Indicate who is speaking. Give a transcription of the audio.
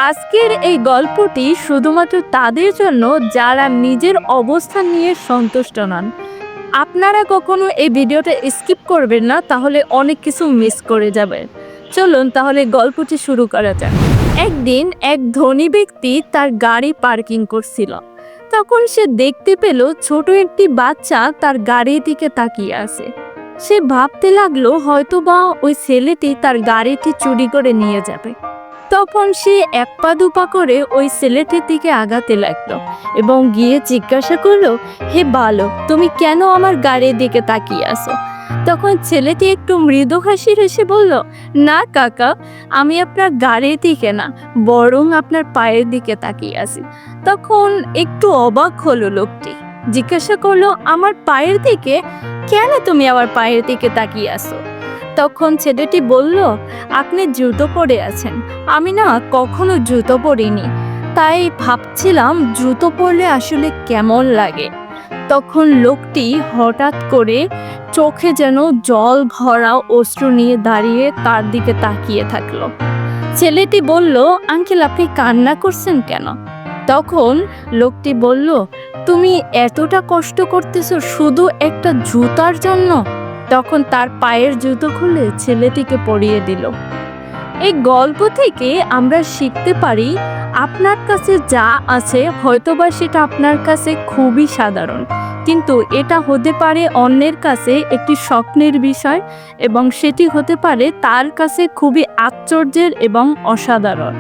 Speaker 1: আজকের এই গল্পটি শুধুমাত্র তাদের জন্য যারা নিজের অবস্থান নিয়ে সন্তুষ্ট নন। আপনারা কখনো এই ভিডিওটা স্কিপ করবেন না, তাহলে অনেক কিছু মিস করে যাবেন। চলুন তাহলে গল্পটি শুরু করা যাক। একদিন এক ধনী ব্যক্তি তার গাড়ি পার্কিং করছিল। তখন সে দেখতে পেল ছোট একটি বাচ্চা তার গাড়ির দিকে তাকিয়ে আছে। সে ভাবতে লাগলো হয়তোবা ওই ছেলেটি তার গাড়িটি চুরি করে নিয়ে যাবে। তখন সে এক পা দুপা করে ওই ছেলেটির দিকে আগাতে লাগলো এবং গিয়ে জিজ্ঞাসা করলো, হে বালক, তুমি কেন আমার গাড়ির দিকে তাকিয়ে আছো? তখন ছেলেটি একটু মৃদু হাসি হেসে বলল, না কাকা, আমি আপনার গাড়ির দিকে না, বরং আপনার পায়ের দিকে তাকিয়ে আছি। তখন একটু অবাক হলো লোকটি, জিজ্ঞাসা করলো, আমার পায়ের দিকে? কেন তুমি আমার পায়ের দিকে তাকিয়ে আছো? তখন ছেলেটি বলল, আপনি জুতো পরে আছেন, আমি না কখনো জুতো পরিনি, তাই ভাবছিলাম জুতো পরলে আসলে কেমন লাগে। তখন লোকটি হঠাৎ করে চোখে যেন জল ভরা অশ্রু নিয়ে দাঁড়িয়ে তার দিকে তাকিয়ে থাকলো। ছেলেটি বলল, আঙ্কেল, আপনি কান্না করছেন কেন? তখন লোকটি বলল, তুমি এতটা কষ্ট করতেছো শুধু একটা জুতার জন্য? তখন তার পায়ের জুতো খুলে ছেলেটিকে পরিয়ে দিল। এই গল্প থেকে আমরা শিখতে পারি, আপনার কাছে যা আছে হয়তোবা সেটা আপনার কাছে খুবই সাধারণ, কিন্তু এটা হতে পারে অন্যের কাছে একটি স্বপ্নের বিষয়, এবং সেটি হতে পারে তার কাছে খুবই আশ্চর্যের এবং অসাধারণ।